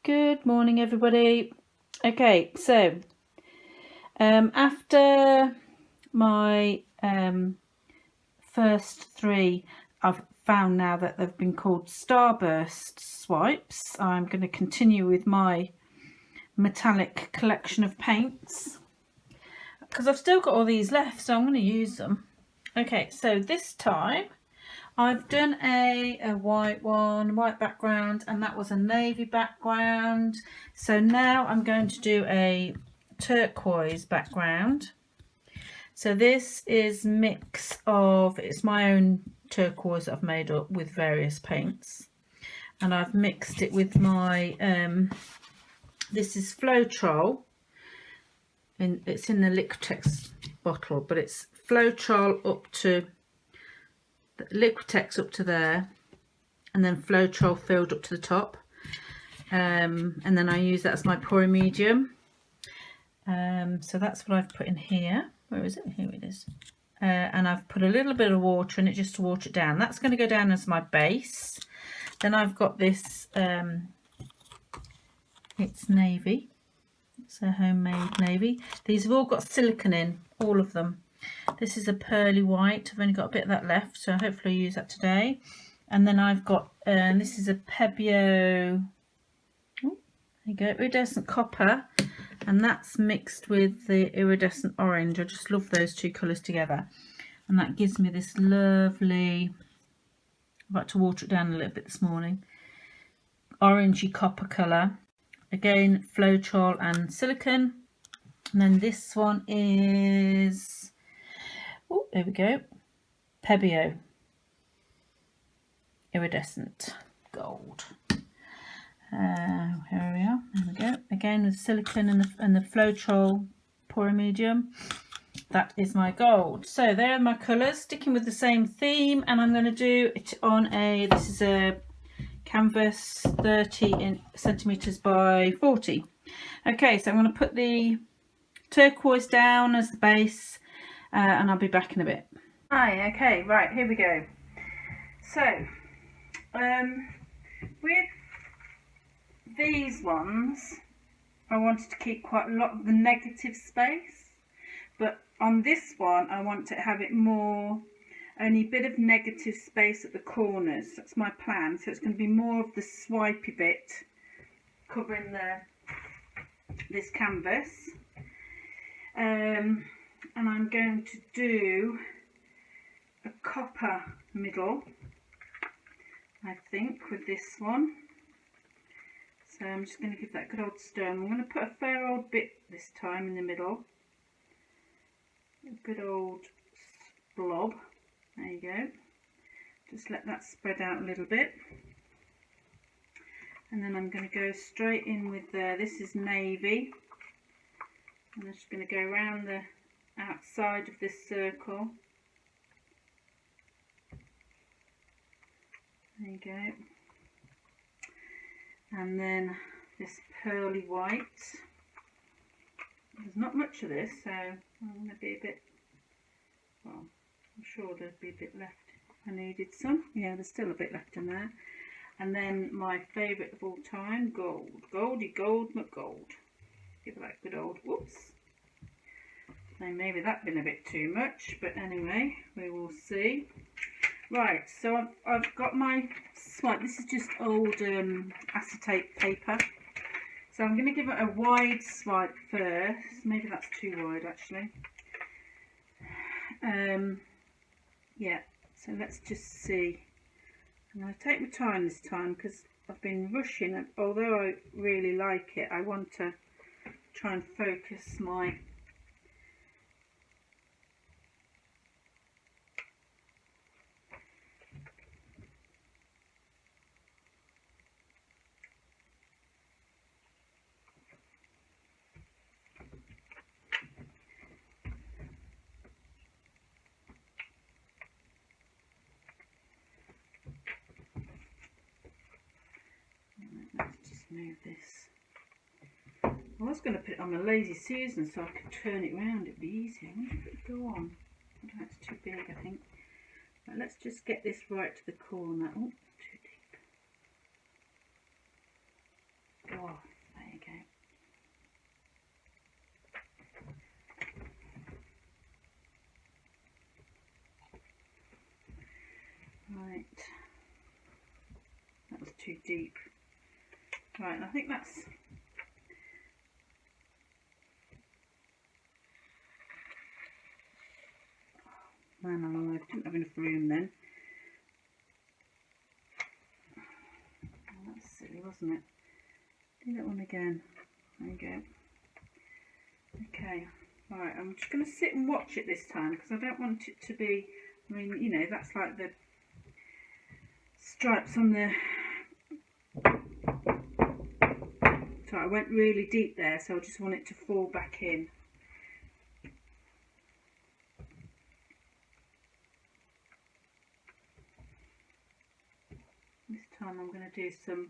Good morning, everybody. Okay, so after my first three, I've found now that they've been called Starburst swipes. I'm going to continue with my metallic collection of paints because I've still got all these left, so I'm going to use them. Okay, so this time I've done a white one, white background, and that was a navy background. So now I'm going to do a turquoise background. So this is mix of, it's my own turquoise that I've made up with various paints. And I've mixed it with my, this is Floetrol. And it's in the Liquitex bottle, but it's Floetrol up to Liquitex up to there, and then Floetrol filled up to the top, and then I use that as my pouring medium. So that's what I've put in here. Where is it? Here it is. And I've put a little bit of water in it just to water it down. That's going to go down as my base. Then I've got this, it's navy. It's a homemade navy. These have all got silicone in, all of them. This is a pearly white. I've only got a bit of that left, so hopefully I'll use that today. And then I've got, this is a Pebeo, there you go, iridescent copper, and that's mixed with the iridescent orange. I just love those two colours together. And that gives me this lovely, I've had to water it down a little bit this morning, orangey copper colour. Again, Floetrol and silicone. And then this one is, oh, there we go, Pebeo iridescent gold. Here we are. There we go. Again with silicone and the Floetrol pouring medium. That is my gold. So there are my colours, sticking with the same theme, and I'm going to do it on a, this is a canvas 30 centimeters by 40. Okay, so I'm going to put the turquoise down as the base, and I'll be back in a bit. Hi, okay, right, here we go. So with these ones, I wanted to keep quite a lot of the negative space, but on this one I want to have it more, only a bit of negative space at the corners. That's my plan. So it's going to be more of the swipey bit covering this canvas, and I'm going to do a copper middle, I think, with this one. So I'm just going to give that a good old stir. I'm going to put a fair old bit this time in the middle. A good old blob. There you go. Just let that spread out a little bit. And then I'm going to go straight in with this is navy. I'm just going to go around the outside of this circle. There you go. And then this pearly white. There's not much of this, so I'm going to be a bit, well, I'm sure there'd be a bit left. I needed some. Yeah, there's still a bit left in there. And then my favourite of all time, gold. Goldy Gold McGold. Give that a good old whoops. So maybe that's been a bit too much, but anyway, we will see. Right, so I've got my swipe. This is just old acetate paper. So I'm going to give it a wide swipe first. Maybe that's too wide actually. Yeah, so let's just see. I'm going to take my time this time because I've been rushing, and although I really like it, I want to try and focus my let's just move this. I was going to put it on my lazy Susan so I could turn it round, it'd be easier. I wonder if it would go on. I don't know, it's too big, I think. But let's just get this right to the corner. Oh, too deep. off. There you go. Right, that was too deep. Right, and I think that's man alive, didn't have enough room then. Oh, that's silly, wasn't it? Do that one again. There you go. Okay, right, I'm just going to sit and watch it this time because I don't want it to be, I mean, you know, that's like the stripes on the, so I went really deep there, so I just want it to fall back in. This time I'm going to do some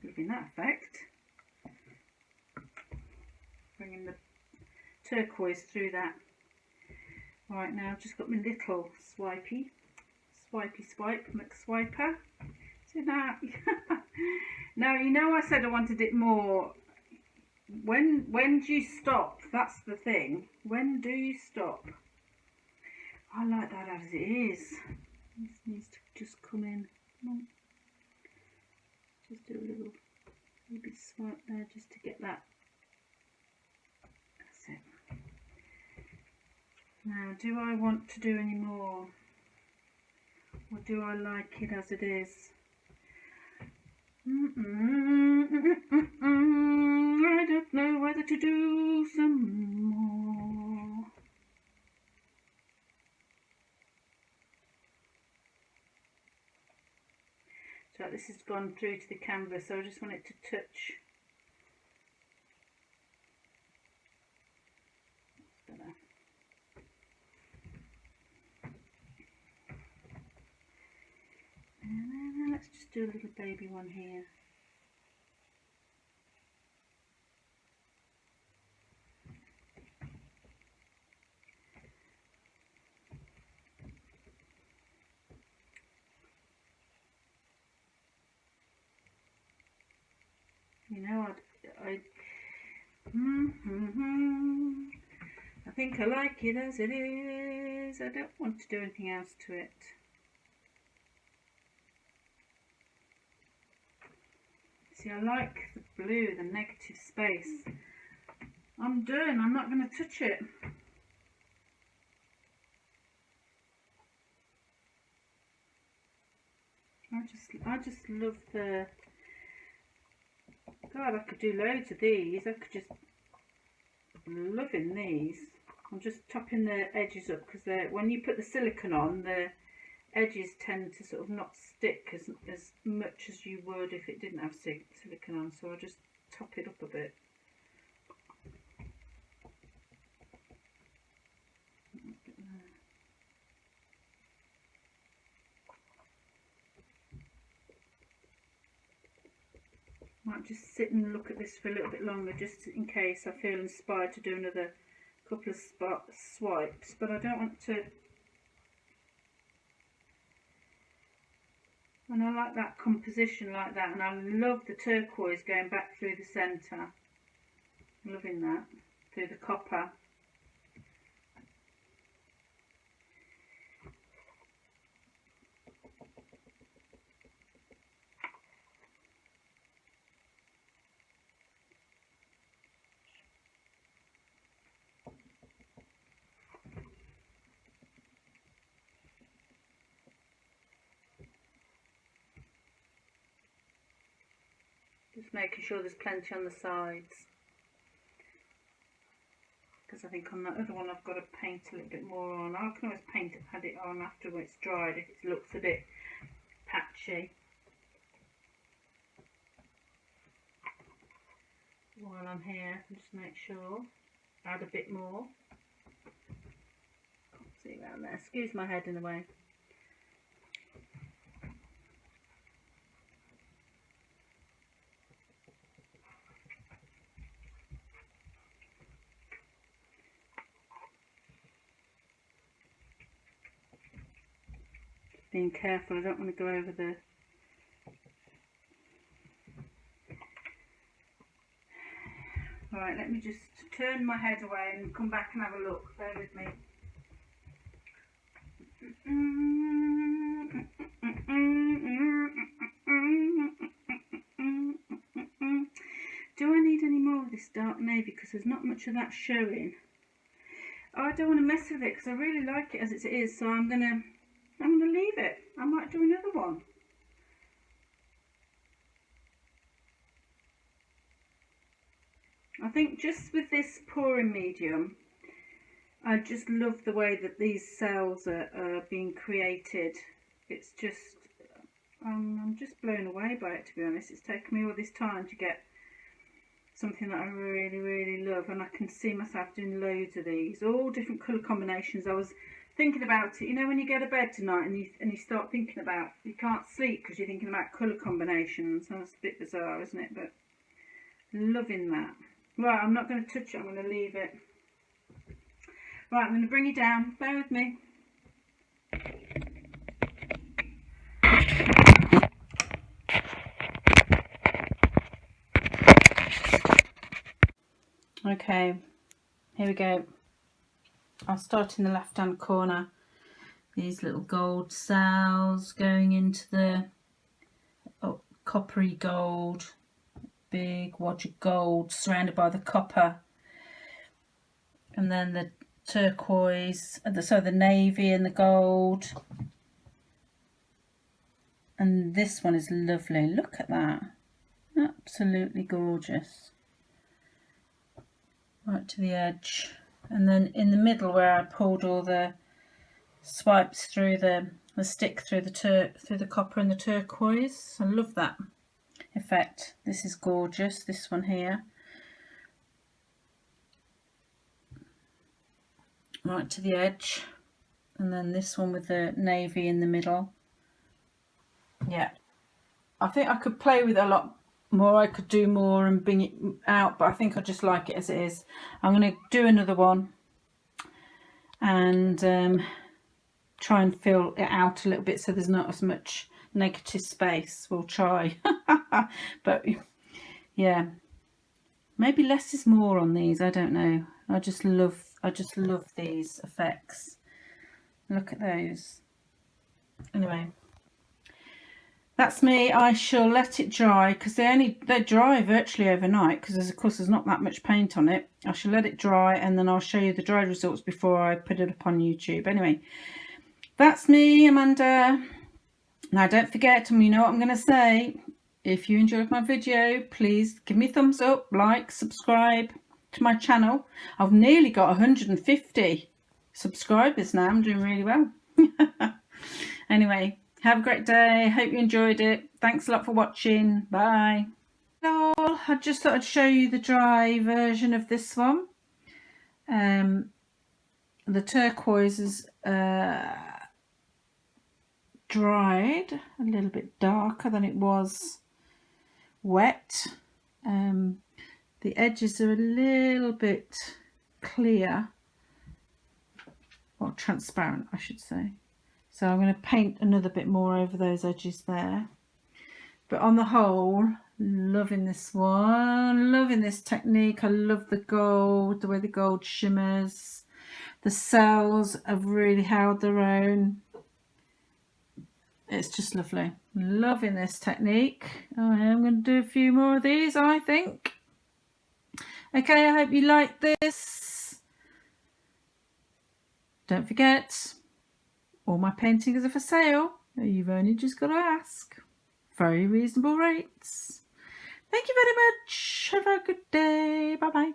giving that effect, bringing the turquoise through that. Right, now I've just got my little swipey swipe McSwiper. So now, now you know I said I wanted it more. When do you stop? That's the thing. When do you stop? I like that as it is. This needs to just come in. Come on. Just do a little bit swipe there just to get that. That's it. Now, do I want to do any more? Or do I like it as it is? I don't know whether to do some more. So this has gone through to the canvas, so I just want it to touch. Better. And let's just do a little baby one here. You know, I think I like it as it is. I don't want to do anything else to it. See, I like the blue, the negative space. I'm done. I'm not going to touch it. I just love the. God, I could do loads of these. I could just loving these. I'm just topping the edges up because when you put the silicone on, the edges tend to sort of not stick as much as you would if it didn't have silicone on. So I just top it up a bit. Might just sit and look at this for a little bit longer just in case I feel inspired to do another couple of swipes, but I don't want to. And I like that composition like that, and I love the turquoise going back through the centre. Loving that, through the copper. Just making sure there's plenty on the sides, because I think on that other one I've got to paint a little bit more on. I can always add it on after when it's dried if it looks a bit patchy. While I'm here, just make sure, add a bit more. see around there. Excuse my head in the way. Being careful, I don't want to go over the... Right, let me just turn my head away and come back and have a look. Bear with me. Do I need any more of this dark navy? Because there's not much of that showing. Oh, I don't want to mess with it because I really like it as it is, so I'm gonna leave it. I might do another one. I think just with this pouring medium, I just love the way that these cells are being created. It's just, I'm just blown away by it, to be honest. It's taken me all this time to get something that I really, really love, and I can see myself doing loads of these, all different colour combinations. I was thinking about it, you know, when you go to bed tonight and you start thinking about, you can't sleep because you're thinking about colour combinations. That's a bit bizarre, isn't it? But loving that. Right, I'm not going to touch it, I'm going to leave it. Right, I'm going to bring it down. Bear with me. Okay, here we go. I'll start in the left hand corner. These little gold cells going into the coppery gold, big wad of gold surrounded by the copper, and then the turquoise, so the navy and the gold. And this one is lovely. Look at that, absolutely gorgeous. Right to the edge, and then in the middle where I pulled all the swipes through the stick through the copper and the turquoise. I love that effect. This is gorgeous, this one here. Right to the edge, and then this one with the navy in the middle. Yeah, I think I could play with it a lot more. I could do more and bring it out, but I think I just like it as it is. I'm going to do another one and try and fill it out a little bit so there's not as much negative space. We'll try. But yeah, maybe less is more on these, I don't know. I just love these effects. Look at those. Anyway, that's me. I shall let it dry because they dry virtually overnight because of course there's not that much paint on it. I shall let it dry and then I'll show you the dried results before I put it up on YouTube. Anyway, that's me, Amanda. Now don't forget, and you know what I'm going to say, if you enjoyed my video, please give me a thumbs up, like, subscribe to my channel. I've nearly got 150 subscribers now. I'm doing really well. Anyway, have a great day. Hope you enjoyed it. Thanks a lot for watching. Bye. Hello, I just thought I'd show you the dry version of this one. The turquoise is dried a little bit darker than it was wet. The edges are a little bit clear, or transparent I should say, so I'm going to paint another bit more over those edges there. But on the whole, loving this one, loving this technique. I love the gold, the way the gold shimmers. The cells have really held their own. It's just lovely. Loving this technique. I am going to do a few more of these, I think. Okay, I hope you like this. Don't forget, all my paintings are for sale. You've only just got to ask. Very reasonable rates. Thank you very much. Have a good day. Bye bye.